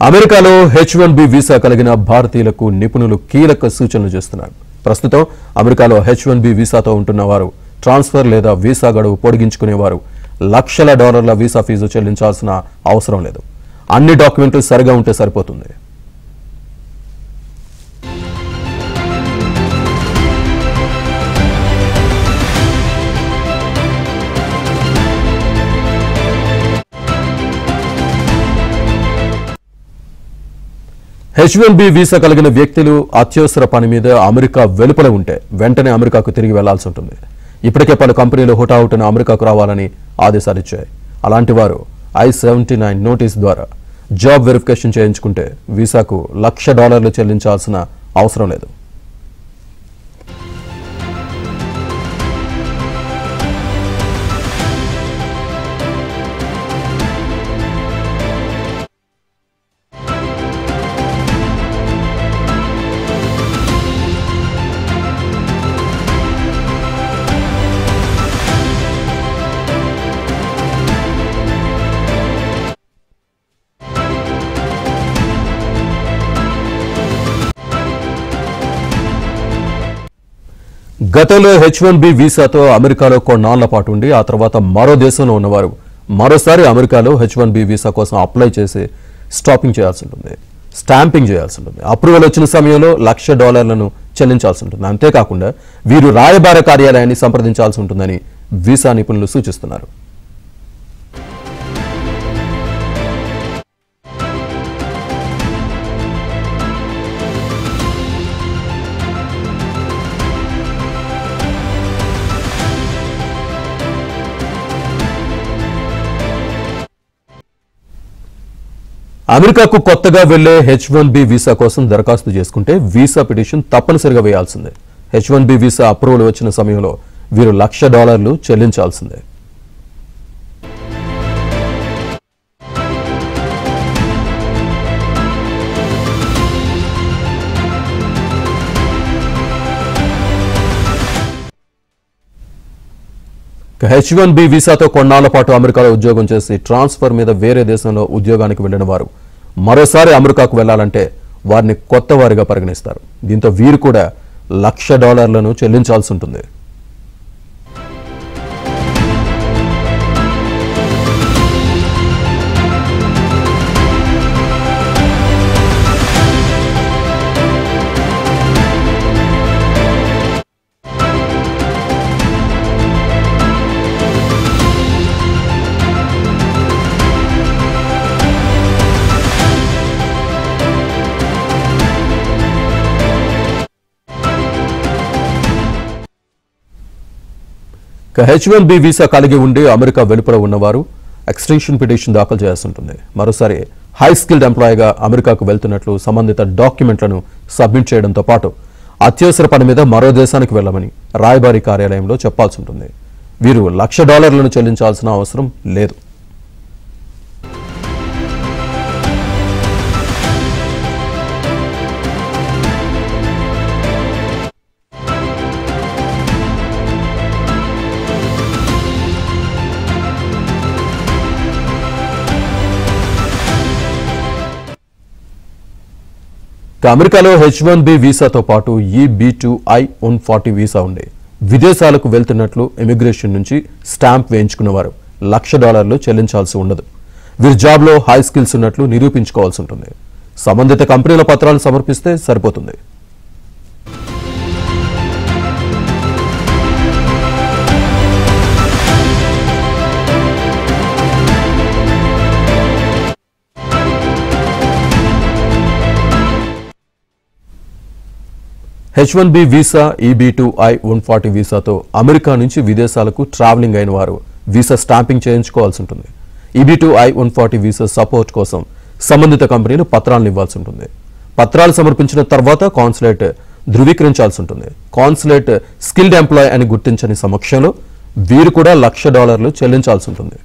అమెరికాలో H1B visa కలిగిన భారతీయులకు నిపుణులు కీలక సూచనలు చేస్తున్నారు. ప్రస్తుతం అమెరికాలో H1B వీసాతో ఉంటున్న వారు ట్రాన్స్ఫర్ లేదా వీసా గడువు పొడిగించుకునేవారు లక్షల డాలర్ల వీసా ఫీజు చెల్లించాల్సిన అవసరం లేదు. అన్ని డాక్యుమెంట్లు సరిగా ఉంటే సరిపోతుంది. H1B వీసా కలిగిన వ్యక్తులు అత్యవసర పని మీద అమెరికా వెలుపల ఉంటే వెంటనే అమెరికాకు తిరిగి వెళ్లాల్సి ఉంటుంది. ఇప్పటికే పలు కంపెనీలు హుటాహుటిన అమెరికాకు రావాలని ఆదేశాలు ఇచ్చాయి. అలాంటి వారు I-79 నోటీస్ ద్వారా జాబ్ వెరిఫికేషన్ చేయించుకుంటే వీసాకు $1,00,000 చెల్లించాల్సిన అవసరం లేదు. గతంలో H1B వీసాతో అమెరికాలో కొన్నాళ్ల పాటు ఉండి ఆ తర్వాత మరో దేశంలో ఉన్నవారు మరోసారి అమెరికాలో H1B వీసా కోసం అప్లై చేసి స్టాంపింగ్ చేయాల్సి ఉంటుంది. అప్రూవల్ వచ్చిన సమయంలో $1,00,000 చెల్లించాల్సి ఉంటుంది. అంతేకాకుండా వీరు రాయబార కార్యాలయాన్ని సంప్రదించాల్సి ఉంటుందని వీసా నిపుణులు సూచిస్తున్నారు. అమెరికాకు కొత్తగా వెళ్లే H1B వీసా కోసం దరఖాస్తు చేసుకుంటే వీసా పిటిషన్ తప్పనిసరిగా వేయాల్సిందే. H1B వీసా అప్రూవల్ వచ్చిన సమయంలో వీరు $1,00,000 చెల్లించాల్సిందే. H1B వీసాతో కొన్నాళ్ల పాటు అమెరికాలో ఉద్యోగం చేసి ట్రాన్స్ఫర్ మీద వేరే దేశంలో ఉద్యోగానికి వెళ్లిన వారు మరోసారి అమెరికాకు వెళ్లాలంటే వారిని కొత్త వారిగా పరిగణిస్తారు. దీంతో వీరు కూడా $1,00,000 చెల్లించాల్సి ఉంటుంది. H1B వీసా కలిగి ఉండి అమెరికా వెలుపల ఉన్నవారు ఎక్స్టెన్షన్ పిటిషన్ దాఖలు చేయాల్సి ఉంటుంది. మరోసారి హై స్కిల్డ్ ఎంప్లాయీగా అమెరికాకు వెళ్తున్నట్లు సంబంధిత డాక్యుమెంట్లను సబ్మిట్ చేయడంతో పాటు అత్యవసర పని మీద మరో దేశానికి వెళ్లమని రాయబారి కార్యాలయంలో చెప్పాల్సి ఉంటుంది. వీరు $1,00,000 చెల్లించాల్సిన అవసరం లేదు. అమెరికాలో H1B వీసాతో పాటు EB-2I-140 వీసా ఉండే విదేశాలకు వెళ్తున్నట్లు ఇమిగ్రేషన్ నుంచి స్టాంప్ వేయించుకున్నవారు $1,00,000 చెల్లించాల్సి ఉండదు. వీరి జాబ్లో హై స్కిల్స్ ఉన్నట్లు నిరూపించుకోవాల్సి ఉంటుంది. సంబంధిత కంపెనీల పత్రాలు సమర్పిస్తే సరిపోతుంది. H1B వీసా EB-2I-140 వీసాతో అమెరికా నుంచి విదేశాలకు ట్రావెలింగ్ అయిన వారు వీసా స్టాంపింగ్ చేయించుకోవాల్సి ఉంటుంది. EB-2I-140 వీసా సపోర్ట్ కోసం సంబంధిత కంపెనీలు పత్రాలను ఇవ్వాల్సి ఉంటుంది. పత్రాలు సమర్పించిన తర్వాత కాన్సులేట్ ధృవీకరించాల్సి ఉంటుంది. కాన్సులేట్ స్కిల్డ్ ఎంప్లాయ్ అని గుర్తించని సమక్షంలో వీరు కూడా $1,00,000 చెల్లించాల్సి ఉంటుంది.